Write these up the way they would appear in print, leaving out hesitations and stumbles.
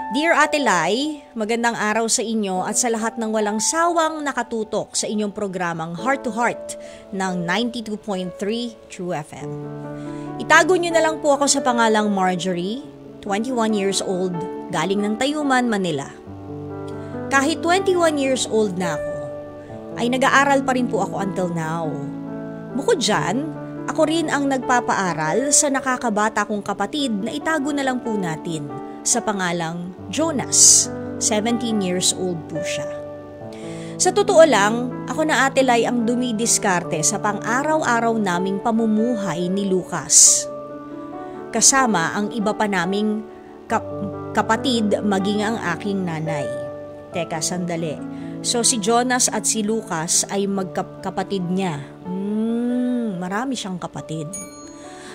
Dear Ate Lai, magandang araw sa inyo at sa lahat ng walang sawang nakatutok sa inyong programang Heart to Heart ng 92.3 True FM. Itago nyo na lang po ako sa pangalang Marjorie, 21 years old, galing ng Tayuman, Manila. Kahit 21 years old na ako, ay nag-aaral pa rin po ako until now. Bukod dyan, ako rin ang nagpapaaral sa nakakabata kong kapatid na itago na lang po natin sa pangalang Jonas. 17 years old po siya. Sa totoo lang, ako na Ate Lai ang dumidiskarte sa pang-araw-araw naming pamumuhay ni Lucas. Kasama ang iba pa naming kapatid maging ang aking nanay. Teka, sandali. So si Jonas at si Lucas ay magkapatid niya. Marami siyang kapatid.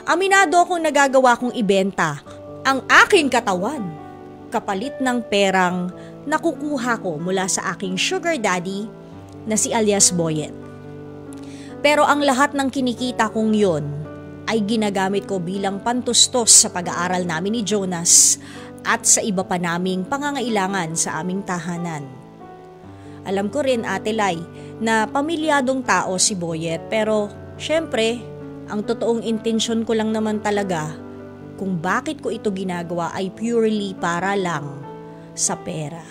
Aminado akong nagagawa kong ibenta ang aking katawan kapalit ng perang nakukuha ko mula sa aking sugar daddy na si alias Boyet. Pero ang lahat ng kinikita kong yon ay ginagamit ko bilang pantustos sa pag-aaral namin ni Jonas at sa iba pa naming pangangailangan sa aming tahanan. Alam ko rin Ate Lai na pamilyadong tao si Boyet pero syempre ang totoong intensyon ko lang naman talaga kung bakit ko ito ginagawa ay purely para lang sa pera.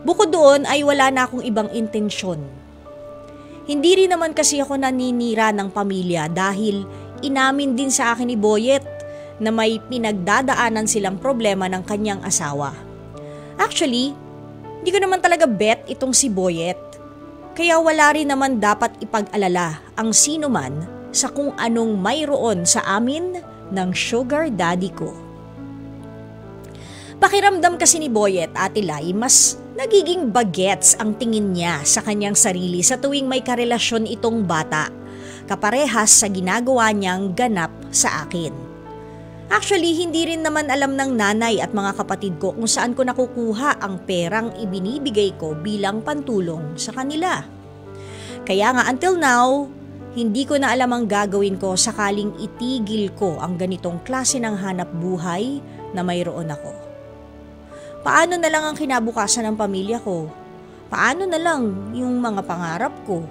Bukod doon ay wala na akong ibang intensyon. Hindi rin naman kasi ako naninira ng pamilya dahil inamin din sa akin ni Boyet na may pinagdadaanan silang problema ng kanyang asawa. Actually, hindi ko naman talaga bet itong si Boyet. Kaya wala rin naman dapat ipag-alala ang sino man sa kung anong mayroon sa amin ng sugar daddy ko. Pakiramdam kasi ni Boyet, Ate Lai, mas nagiging bagets ang tingin niya sa kanyang sarili sa tuwing may karelasyon itong bata, kaparehas sa ginagawa niyang ganap sa akin. Actually, hindi rin naman alam ng nanay at mga kapatid ko kung saan ko nakukuha ang perang ibinibigay ko bilang pantulong sa kanila. Kaya nga until now, hindi ko na alam ang gagawin ko sakaling itigil ko ang ganitong klase ng hanap buhay na mayroon ako. Paano na lang ang kinabukasan ng pamilya ko? Paano na lang yung mga pangarap ko?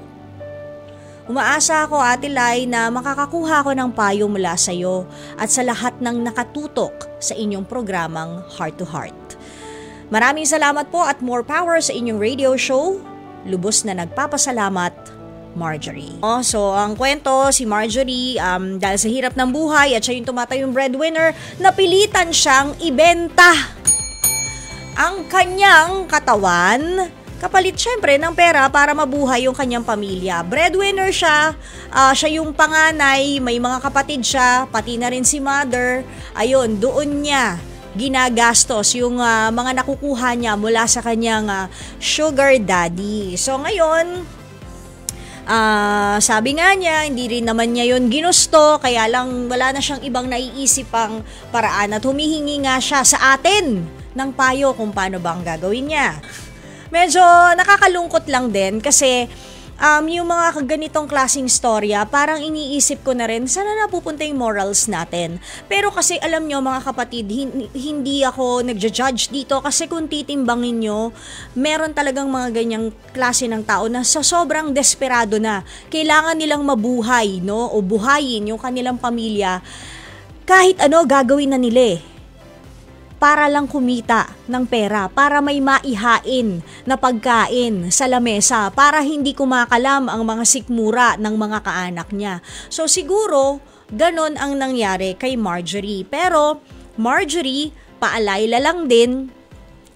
Umaasa ako Ate Lai na makakakuha ko ng payo mula sa iyo at sa lahat ng nakatutok sa inyong programang Heart to Heart. Maraming salamat po at more power sa inyong radio show. Lubos na nagpapasalamat, Marjorie. So ang kwento, si Marjorie, dahil sa hirap ng buhay at siya yung tumatayong breadwinner, napilitan siyang ibenta ang kanyang katawan kapalit syempre ng pera para mabuhay yung kanyang pamilya. Breadwinner siya, siya yung panganay, may mga kapatid siya, pati na rin si mother. Ayun, doon niya ginagastos yung mga nakukuha niya mula sa kanyang sugar daddy. So ngayon, sabi nga niya, hindi rin naman niya yun ginusto, kaya lang wala na siyang ibang naiisip pang paraan at humihingi nga siya sa atin ng payo kung paano bang gagawin niya. Medyo nakakalungkot lang din kasi yung mga ganitong klaseng storya, parang iniisip ko na rin, sana napupunta yung morals natin. Pero kasi alam nyo mga kapatid, hindi ako nagja-judge dito kasi kung titimbangin nyo, meron talagang mga ganyang klase ng tao na sa sobrang desperado na, kailangan nilang mabuhay, no? O buhayin yung kanilang pamilya, kahit ano gagawin na nila para lang kumita ng pera, para may maihain na pagkain sa lamesa, para hindi kumakalam ang mga sikmura ng mga kaanak niya. So siguro, ganon ang nangyari kay Marjorie. Pero Marjorie, paalayla lang din,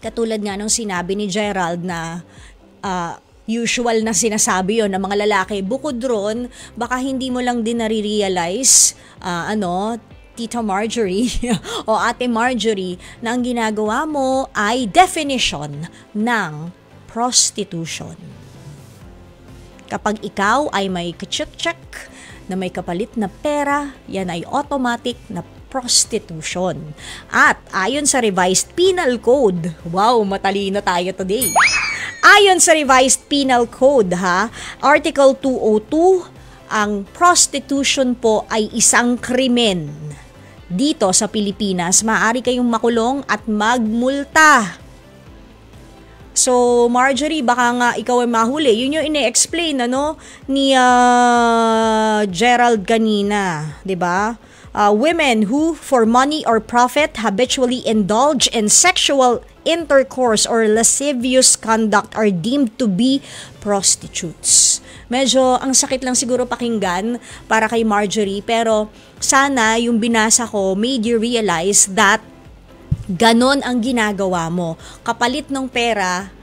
katulad nga nung sinabi ni Gerald na usual na sinasabi yon ng mga lalaki. Bukod ron, baka hindi mo lang din nare-realize, Tita Marjorie o Ate Marjorie, na ang ginagawa mo ay definition ng prostitution. Kapag ikaw ay may check na may kapalit na pera, yan ay automatic na prostitution. At ayon sa Revised Penal Code, wow, matalino tayo today. Ayon sa Revised Penal Code, Article 202, ang prostitution po ay isang krimen dito sa Pilipinas, maaari kayong makulong at magmulta. So, Marjorie, baka nga ikaw ay mahuli. Yun yung ine-explain ni Gerald kanina, 'di ba? Women who, for money or profit, habitually indulge in sexual intercourse or lascivious conduct are deemed to be prostitutes. Medyo ang sakit lang siguro pakinggan para kay Marjorie, pero sana yung binasa ko made you realize that ganon ang ginagawa mo. Kapalit ng pera,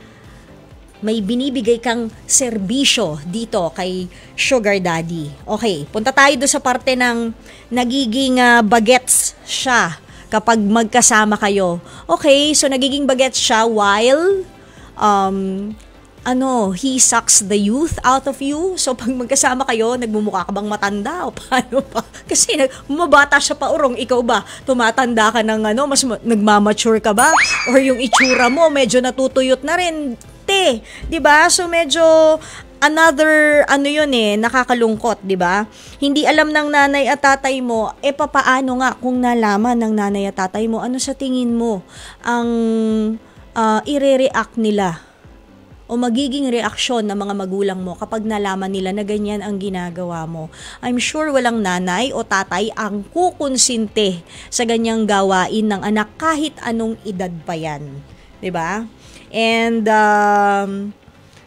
may binibigay kang serbisyo dito kay Sugar Daddy. Okay, punta tayo doon sa parte ng nagiging bagets siya kapag magkasama kayo. Okay, so nagiging bagets siya while he sucks the youth out of you. So pag magkasama kayo, nagmumukha ka bang matanda o paano pa? Kasi bumabata siya pa urong, ikaw ba? Tumatanda ka ng mas nagmamature ka ba? Or yung itsura mo medyo natutuyot na rin, 'di ba? So medyo another nakakalungkot, 'di ba? Hindi alam ng nanay at tatay mo, papaano nga kung nalaman ng nanay at tatay mo, ano sa tingin mo ang ire-react nila o magiging reaksyon ng mga magulang mo kapag nalaman nila na ganyan ang ginagawa mo? I'm sure walang nanay o tatay ang kukonsinte sa ganyang gawain ng anak kahit anong edad pa yan. 'Di ba? And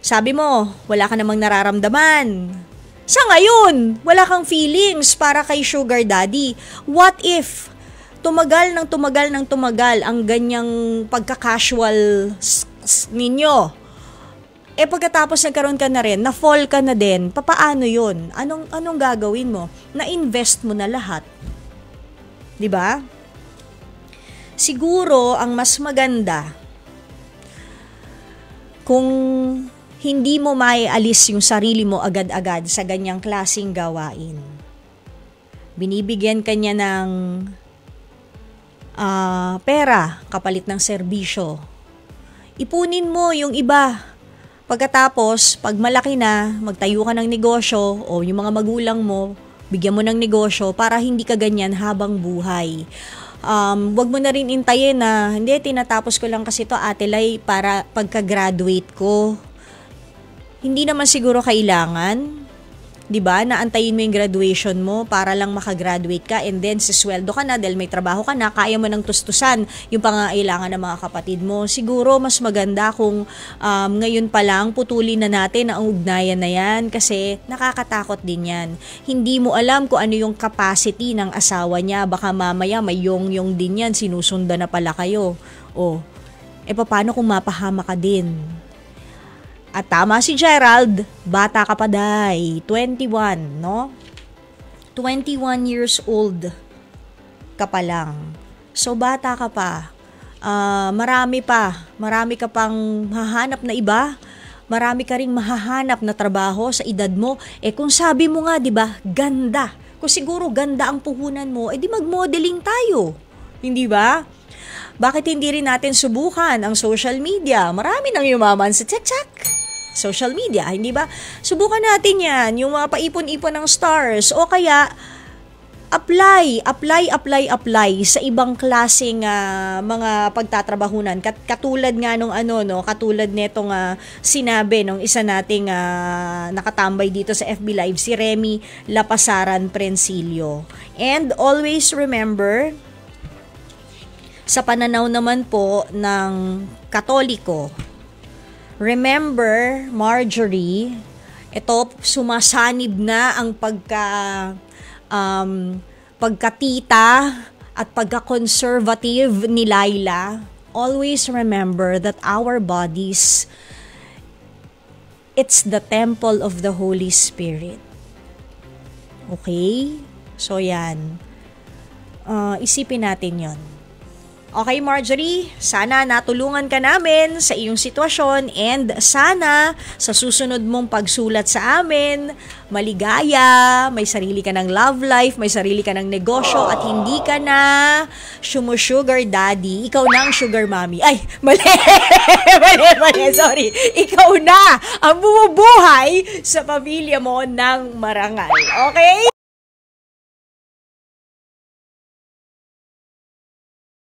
sabi mo, wala ka namang nararamdaman. Sa ngayon, wala kang feelings para kay Sugar Daddy. What if tumagal ang ganyang pagka-casual ninyo? Pagkatapos nagkaroon ka na rin, na-fall ka na din, papaano yun? Anong gagawin mo? Na-invest mo na lahat. 'Di ba? Siguro, ang mas maganda, kung hindi mo maialis yung sarili mo agad-agad sa ganyang klaseng gawain. Binibigyan ka niya ng pera kapalit ng serbisyo. Ipunin mo yung iba. Pagkatapos, pag malaki na, magtayo ka ng negosyo o yung mga magulang mo, bigyan mo ng negosyo para hindi ka ganyan habang buhay. Wag mo na rin intayin na, hindi, tinatapos ko lang kasi to, Ate Lai, para pagka-graduate ko. Hindi naman siguro kailangan, 'di ba, na antayin mo yung graduation mo para lang makagraduate ka and then sisweldo ka na dahil may trabaho ka na, kaya mo nang tustusan yung pangangailangan ng mga kapatid mo. Siguro mas maganda kung ngayon pa lang putulin na natin ang ugnayan na yan kasi nakakatakot din yan. Hindi mo alam kung ano yung capacity ng asawa niya. Baka mamaya may yung din yan, sinusundan na pala kayo. Paano kung mapahama ka din? At tama si Gerald, bata ka pa day, 21, no? 21 years old ka pa lang. So bata ka pa. Marami ka pang mahahanap na iba. Marami ka ring mahahanap na trabaho sa edad mo. Kung sabi mo nga, 'di ba, ganda. Kung siguro ganda ang puhunan mo, di mag-modeling tayo. Hindi ba? Bakit hindi rin natin subukan ang social media? Marami nang yumaman sa TikTok. Social media, hindi ba? Subukan natin yan, yung mga paipon-ipon ng stars, o kaya apply sa ibang klaseng mga pagtatrabahunan. Katulad nga nung katulad netong sinabi nung isa nating nakatambay dito sa FB Live, si Remy Lapasaran Prencilio. And always remember, sa pananaw naman po ng Katoliko, remember, Marjorie, ito sumasanib na ang pagkatita at pagka-conservative ni Laila. Always remember that our bodies, it's the temple of the Holy Spirit. Okay? So yan. Isipin natin yon. Okay, Marjorie, sana natulungan ka namin sa iyong sitwasyon and sana sa susunod mong pagsulat sa amin, maligaya, may sarili ka ng love life, may sarili ka ng negosyo at hindi ka na sugar daddy, ikaw na ang sugar mommy. Ay, mali, sorry. Ikaw na ang bumubuhay sa pamilya mo ng marangal. Okay?